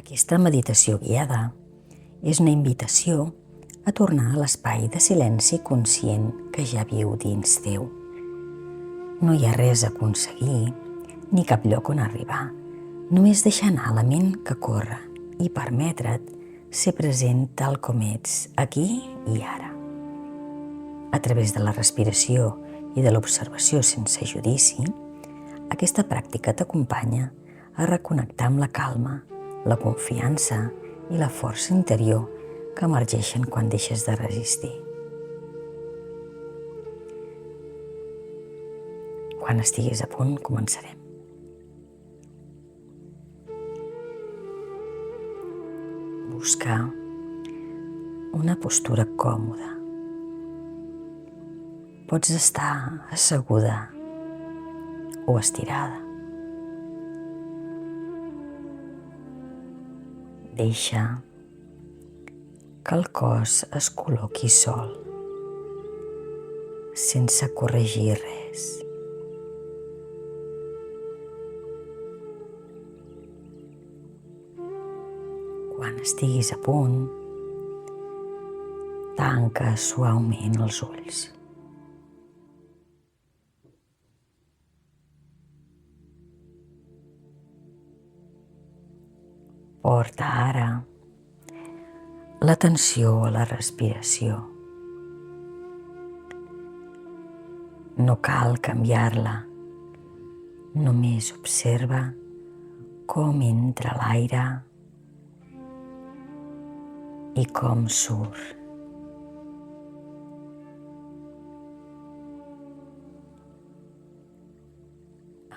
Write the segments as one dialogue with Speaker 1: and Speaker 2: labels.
Speaker 1: Aquesta meditació guiada és una invitació a tornar a l'espai de silenci conscient que ja viu dins teu. No hi ha res a aconseguir ni cap lloc on arribar, només deixar anar la ment que corre i permetre't ser present tal com ets, aquí i ara. A través de la respiració i de l'observació sense judici, aquesta pràctica t'acompanya a reconnectar amb la calma, la confiança i la força interior que emergeixen quan deixes de resistir. Quan estiguis a punt, començarem. Busca una postura còmoda. Pots estar asseguda o estirada. Deixa que el cos es col·loqui sol, sense corregir res. Quan estiguis a punt, tanca suaument els ulls. Porta ara l'atenció a la respiració. No cal canviar-la, només observa com entra l'aire i com surt.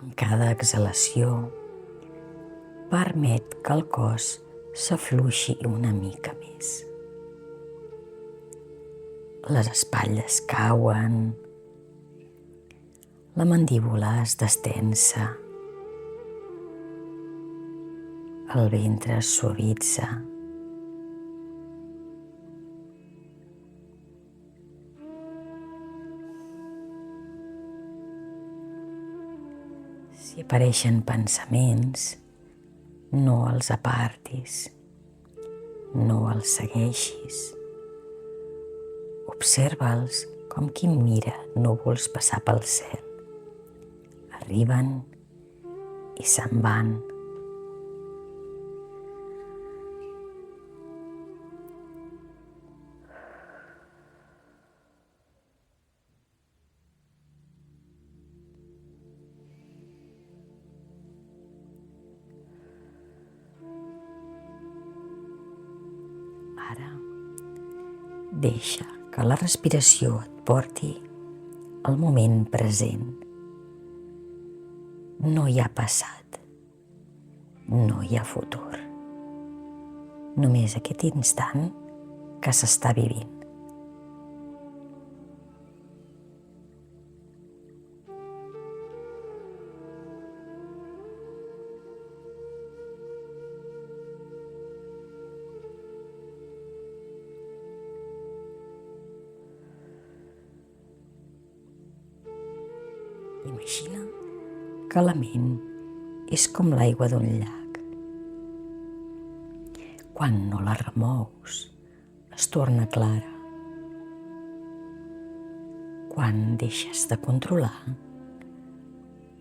Speaker 1: Amb cada exhalació, permet que el cos s'afluixi una mica més. Les espatlles cauen, la mandíbula es destensa, el ventre es suavitza. Si apareixen pensaments, no els apartis, no els segueixis. Observa'ls com qui mira núvols passar pel cel. Arriben i se'n van. Ara, deixa que la respiració et porti al moment present. No hi ha passat, no hi ha futur. Només aquest instant que s'està vivint. Imagina que la ment és com l'aigua d'un llac. Quan no la remous, es torna clara. Quan deixes de controlar,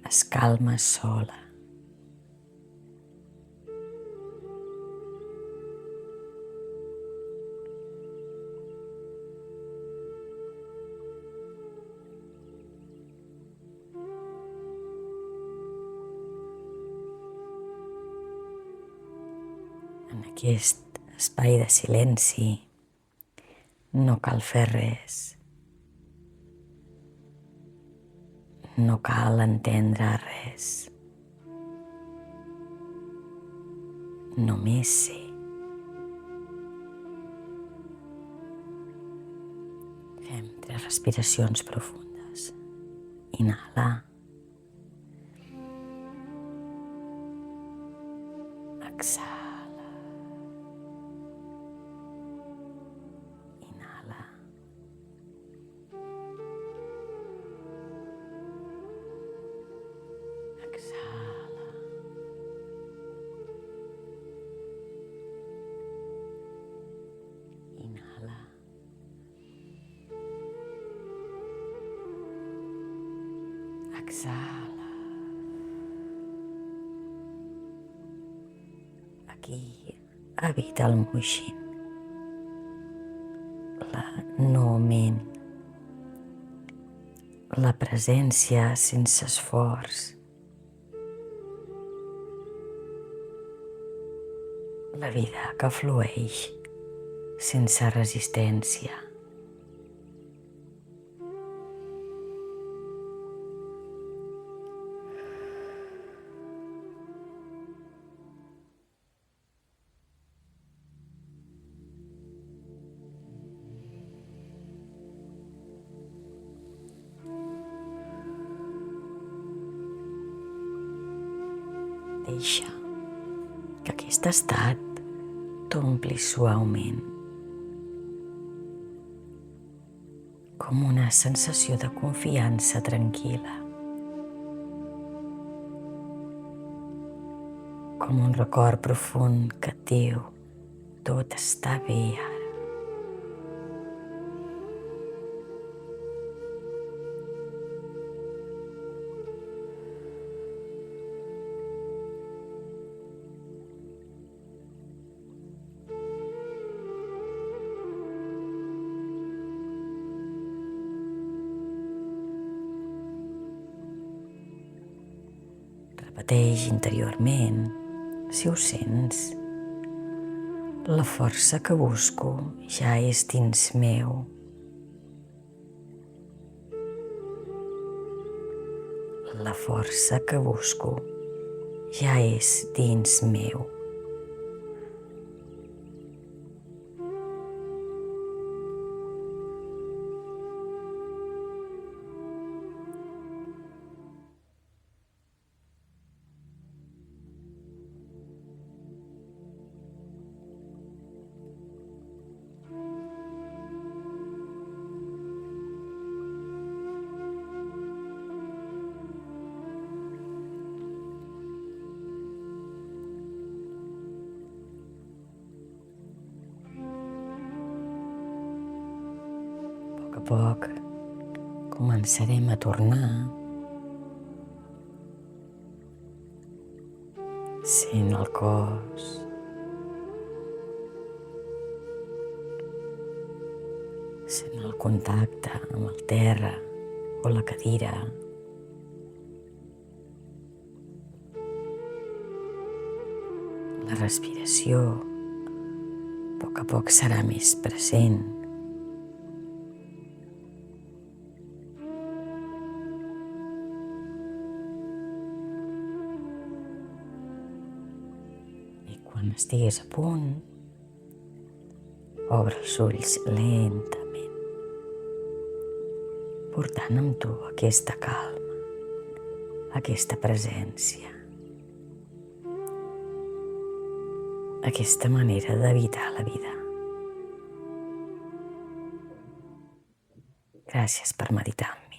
Speaker 1: es calma sola. En aquest espai de silenci no cal fer res. No cal entendre res. Només ser. Fem 3 respiracions profundes. Inhala. Exhala. Inhala. Exhala. Aquí habita el moixin, la no-ment, la presència sense esforç, la vida que flueix sense resistència. Deixa que aquest estat t'ompli suaument, com una sensació de confiança tranquil·la, com un record profund que et diu tot està bé ara. Repeteix interiorment, si ho sents, la força que busco ja és dins meu. La força que busco ja és dins meu. A poc a poc començarem a tornar, sent el cos, sent el contacte amb el terra o la cadira, la respiració a poc serà més present. Quan estiguis a punt, obre els ulls lentament, portant amb tu aquesta calma, aquesta presència, aquesta manera d'habitar la vida. Gràcies per meditar amb mi.